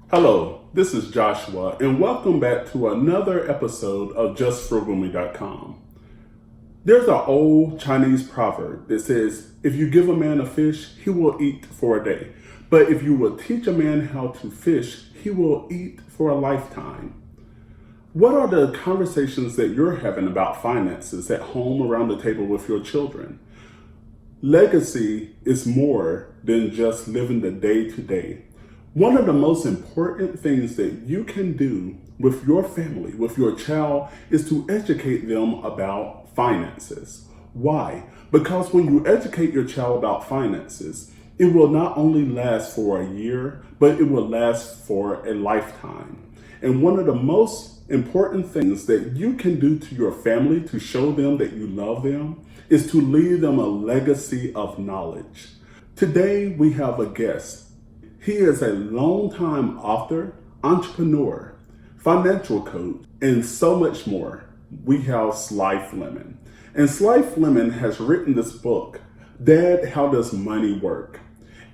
Hello, this is Joshua, and welcome back to another episode of JustFrugalMe.com. There's an old Chinese proverb that says, if you give a man a fish, he will eat for a day. But if you will teach a man how to fish, he will eat for a lifetime. What are the conversations that you're having about finances at home around the table with your children? Legacy is more than just living the day to day. One of the most important things that you can do with your family, with your child, is to educate them about finances. Why? Because when you educate your child about finances, it will not only last for a year, but it will last for a lifetime. And one of the most important things that you can do to your family to show them that you love them is to leave them a legacy of knowledge. Today, we have a guest. He is a longtime author, entrepreneur, financial coach, and so much more. We have Sly Fleming. And Sly Fleming has written this book, Dad, How Does Money Work?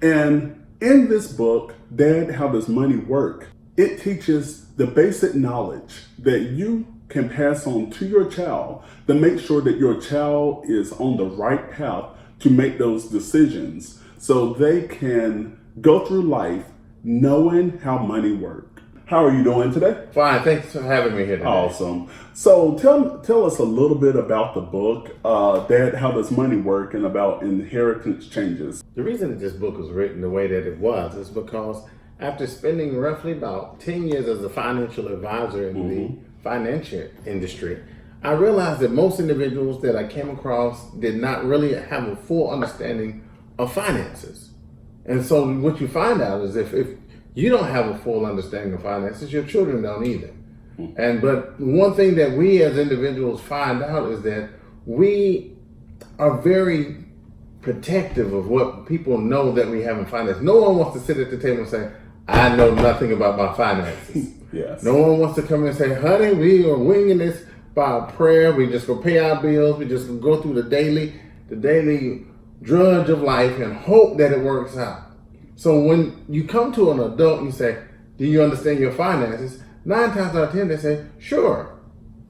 And in this book, Dad, How Does Money Work? It teaches the basic knowledge that you can pass on to your child to make sure that your child is on the right path to make those decisions so they can go through life knowing how money works. How are you doing today? Fine, thanks for having me here today. Awesome. So tell us a little bit about the book, Dad, How Does Money Work? And about inheritance changes. The reason that this book was written the way that it was is because after spending roughly about 10 years as a financial advisor in the financial industry, I realized that most individuals that I came across did not really have a full understanding of finances. And so what you find out is if you don't have a full understanding of finances, your children don't either. But one thing that we as individuals find out is that we are very protective of what people know that we have in finance. No one wants to sit at the table and say, I know nothing about my finances. Yes. No one wants to come and say, honey, we are winging this by prayer. We just go pay our bills. We just go through the daily drudge of life and hope that it works out. So when you come to an adult and you say, do you understand your finances? 9 times out of 10, they say, sure,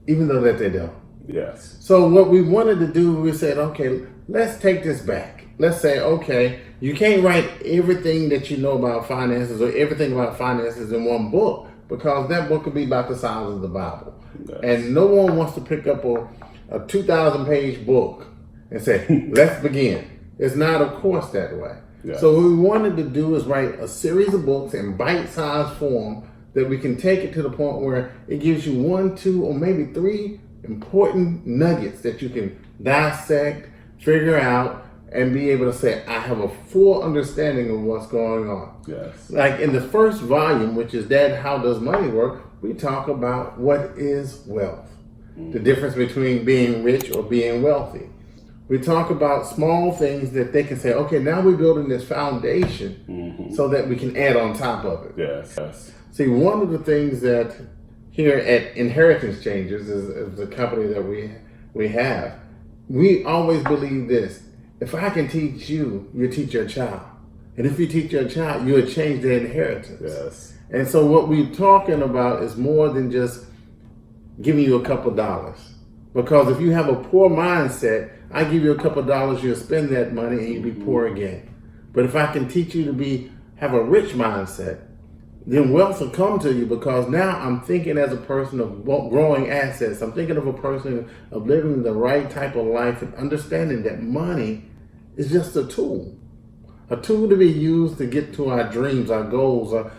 even though that they don't. Yes. So what we wanted to do, we said, okay, let's take this back. Let's say, okay, you can't write everything that you know about finances or everything about finances in one book, because that book could be about the size of the Bible. Yes. And no one wants to pick up a 2,000-page book and say, let's begin. It's not, of course, that way. Yes. So what we wanted to do is write a series of books in bite-sized form that we can take it to the point where it gives you 1, 2, or maybe 3 important nuggets that you can dissect, figure out, and be able to say, I have a full understanding of what's going on. Yes. Like in the first volume, which is Dad, How Does Money Work? We talk about what is wealth, the difference between being rich or being wealthy. We talk about small things that they can say, okay, now we're building this foundation so that we can add on top of it. Yes. Yes. See, one of the things that here at Inheritance Changers is the company that we have, we always believe this. If I can teach you, you teach your child. And if you teach your child, you'll change their inheritance. Yes. And so what we're talking about is more than just giving you a couple dollars. Because if you have a poor mindset, I give you a couple dollars, you'll spend that money and you'll be poor again. But if I can teach you to have a rich mindset, then wealth will come to you, because now I'm thinking as a person of growing assets. I'm thinking of a person of living the right type of life and understanding that money is just a tool to be used to get to our dreams, our goals,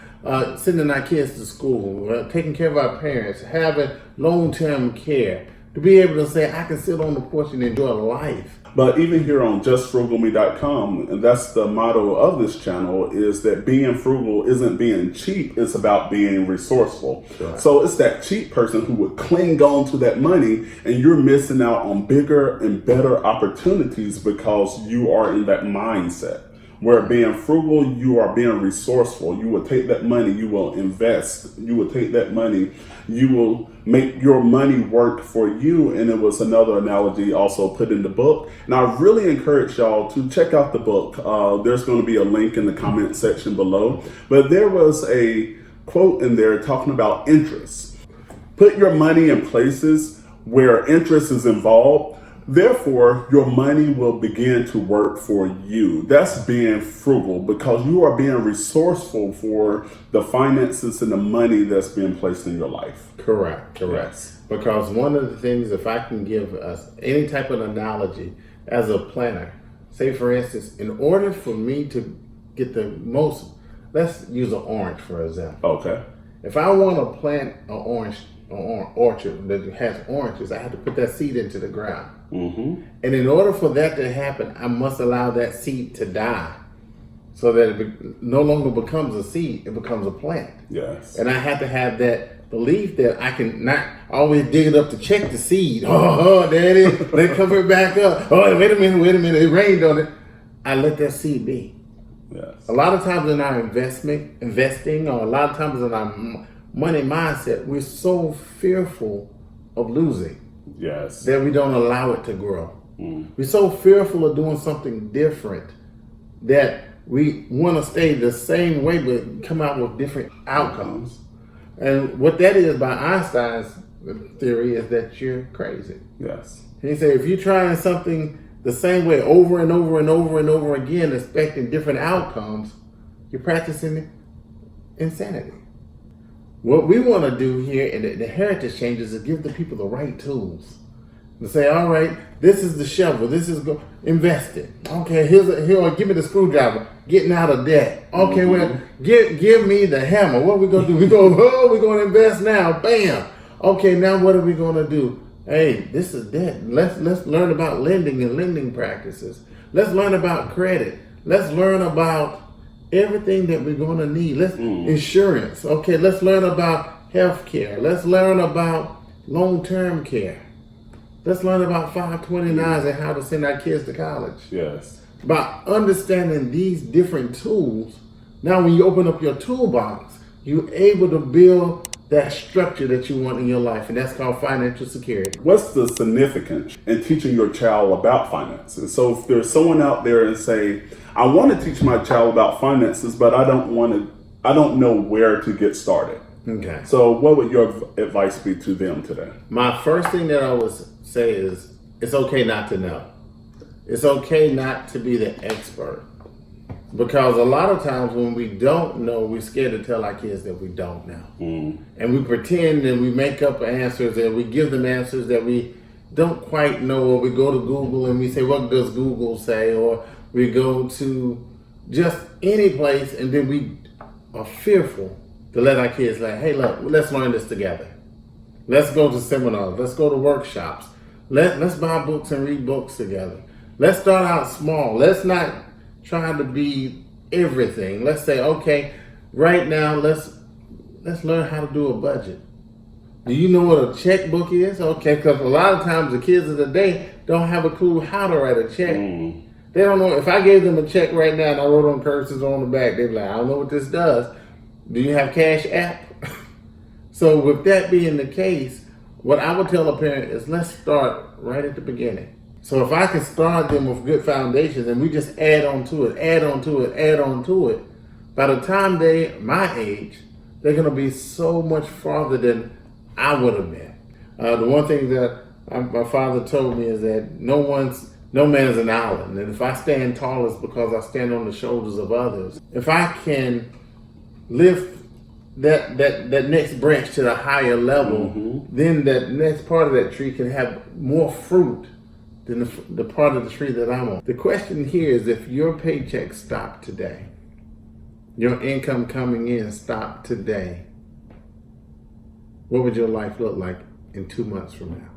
sending our kids to school, taking care of our parents, having long-term care, to be able to say, I can sit on the porch and enjoy life. But even here on JustFrugalMe.com, and that's the motto of this channel, is that being frugal isn't being cheap, it's about being resourceful. Sure. So it's that cheap person who would cling on to that money, and you're missing out on bigger and better opportunities because you are in that mindset. Where being frugal, you are being resourceful. You will take that money, you will invest. You will take that money, you will make your money work for you. And it was another analogy also put in the book. And I really encourage y'all to check out the book. There's going to be a link in the comment section below. But there was a quote in there talking about interest. Put your money in places where interest is involved. Therefore, your money will begin to work for you. That's being frugal because you are being resourceful for the finances and the money that's being placed in your life. Correct. Yes. Because one of the things, if I can give us any type of analogy as a planner, say for instance, in order for me to get the most, let's use an orange for example. Okay. If I want to plant an orchard that has oranges, I have to put that seed into the ground. Mm-hmm. And in order for that to happen, I must allow that seed to die so that it no longer becomes a seed, it becomes a plant. Yes. And I have to have that belief that I can not always dig it up to check the seed. Oh, there it is. Let it cover it back up. Oh, wait a minute. It rained on it. I let that seed be. Yes. A lot of times in our investing, or a lot of times in our money mindset, we're so fearful of losing Yes. that we don't allow it to grow. We're so fearful of doing something different that we want to stay the same way but come out with different outcomes. And what that is by Einstein's theory is that you're crazy. Yes. And he said if you're trying something the same way over and over and over and over again, expecting different outcomes, you're practicing insanity. What we want to do here in the heritage changes is give the people the right tools. To say, all right, this is the shovel, this is investing. Okay, here, give me the screwdriver, getting out of debt. Okay, well, give me the hammer. What are we gonna do? We're gonna invest now. Bam. Okay, now what are we gonna do? Hey, this is debt. Let's learn about lending and lending practices. Let's learn about credit. Let's learn about everything that we're going to need. Insurance. Okay, let's learn about health care. Let's learn about long-term care. Let's learn about 529s and how to send our kids to college. Yes. By understanding these different tools, now when you open up your toolbox, you're able to build that structure that you want in your life, and that's called financial security. What's the significance in teaching your child about finances? So if there's someone out there and say, I want to teach my child about finances, but I don't know where to get started. Okay. So what would your advice be to them today? My first thing that I would say is it's okay not to know. It's okay not to be the expert. Because a lot of times when we don't know, we're scared to tell our kids that we don't know. And we pretend and we make up answers and we give them answers that we don't quite know, or we go to Google and we say, what does Google say? Or we go to just any place and then we are fearful to let our kids like, hey, look, let's learn this together. Let's go to seminars. Let's go to workshops. Let's buy books and read books together. Let's start out small. Let's not try to be everything. Let's say, okay, right now, let's learn how to do a budget. Do you know what a checkbook is? Okay, because a lot of times the kids of the day don't have a clue how to write a check. They don't know. If I gave them a check right now and I wrote on curses on the back, they'd be like, I don't know what this does. Do you have Cash App? So with that being the case, what I would tell a parent is let's start right at the beginning. So if I can start them with good foundations and we just add on to it, by the time they're my age, they're going to be so much farther than I would have been. The one thing that my father told me is that no man's an island. And if I stand tall, it's because I stand on the shoulders of others. If I can lift that next branch to the higher level, then that next part of that tree can have more fruit than the part of the tree that I'm on. The question here is if your paycheck stopped today, your income coming in stopped today, what would your life look like in 2 months from now?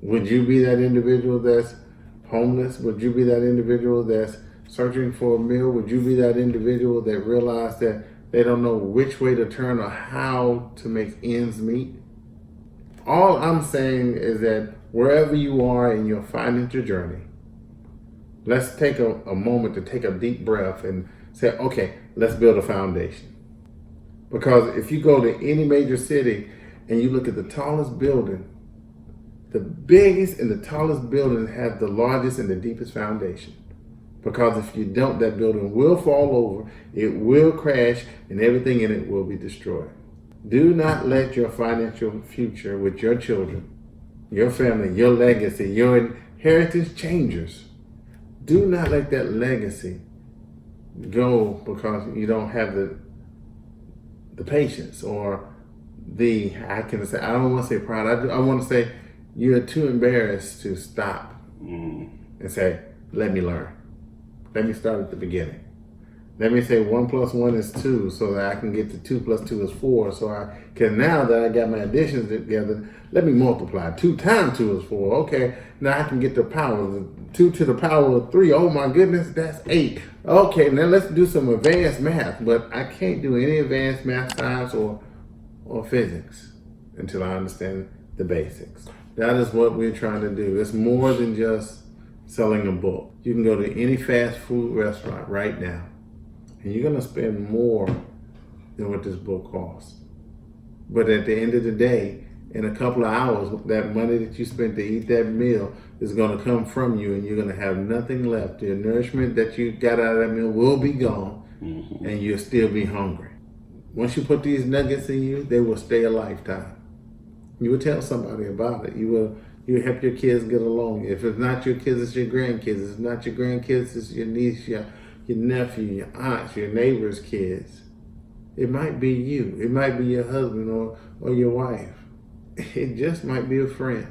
Would you be that individual that's homeless? Would you be that individual that's searching for a meal? Would you be that individual that realized that they don't know which way to turn or how to make ends meet? All I'm saying is that wherever you are in your financial journey, let's take a moment to take a deep breath and say, okay, let's build a foundation. Because if you go to any major city and you look at the tallest building, the biggest and the tallest building has the largest and the deepest foundation. Because if you don't, that building will fall over, it will crash, and everything in it will be destroyed. Do not let your financial future with your children, your family, your legacy, your inheritance changers. Do not let that legacy go because you don't have the patience or I don't want to say pride. I want to say you're too embarrassed to stop and say, let me learn. Let me start at the beginning. Let me say 1 + 1 is 2 so that I can get to 2 + 2 is 4. Because now that I got my additions together, let me multiply. 2 × 2 is 4. Okay, now I can get the power. 2 to the power of 3. Oh my goodness, that's 8. Okay, now let's do some advanced math. But I can't do any advanced math, science, or physics until I understand the basics. That is what we're trying to do. It's more than just selling a book. You can go to any fast food restaurant right now, and you're going to spend more than what this book costs. But at the end of the day, in a couple of hours, that money that you spent to eat that meal is going to come from you, and you're going to have nothing left. The nourishment that you got out of that meal will be gone, and you'll still be hungry. Once you put these nuggets in you, they will stay a lifetime. You will tell somebody about it. You help your kids get along. If it's not your kids, it's your grandkids. If it's not your grandkids, it's your niece, your nephew, your aunts, your neighbor's kids. It might be you. It might be your husband or your wife. It just might be a friend.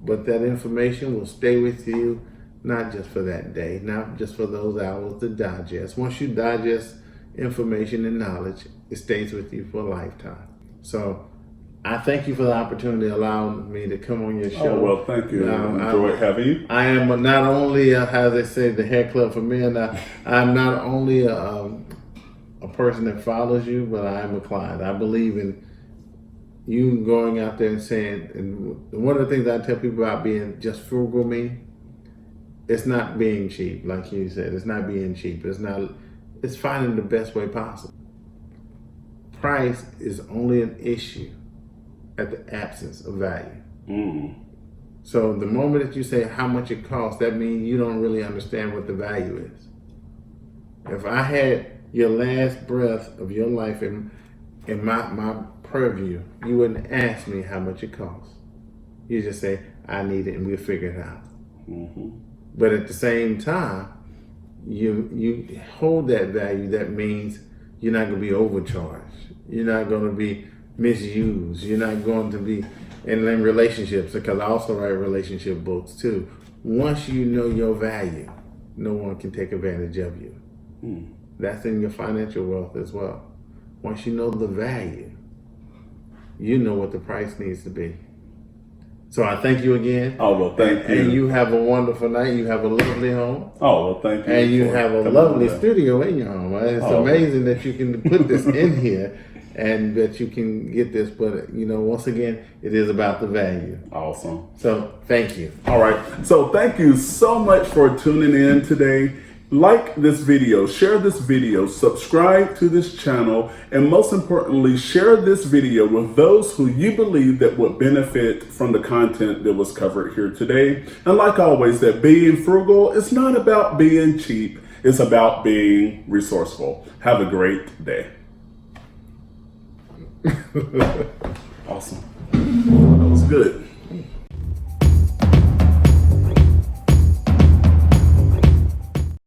But that information will stay with you, not just for that day, not just for those hours to digest. Once you digest information and knowledge, it stays with you for a lifetime. So I thank you for the opportunity to allow me to come on your show. Oh, well, thank you. I enjoyed having you. I am not only, how they say, the hair club for men. I'm not only a person that follows you, but I am a client. I believe in you going out there and saying, and one of the things I tell people about being just frugal me, it's not being cheap, like you said. It's not being cheap. It's finding the best way possible. Price is only an issue at the absence of value. So the moment that you say how much it costs, that means you don't really understand what the value is. If I had your last breath of your life in my purview, you wouldn't ask me how much it costs. You just say, I need it, and we'll figure it out. But at the same time, you hold that value. That means you're not going to be overcharged. You're not going to be misused. You're not going to be in relationships, because I also write relationship books too. Once you know your value, no one can take advantage of you. That's in your financial wealth as well. Once you know the value, you know what the price needs to be. So I thank you again. Oh, well, thank you. And you have a wonderful night. You have a lovely home. Oh, well, thank you. And you have a lovely studio in your home. It's amazing that you can put this in here and that you can get this. But, once again, it is about the value. Awesome. So thank you. All right. So thank you so much for tuning in today. Like this video, share this video, subscribe to this channel, and most importantly, share this video with those who you believe that would benefit from the content that was covered here today. And like always, that being frugal is not about being cheap, it's about being resourceful. Have a great day. Awesome. That was good.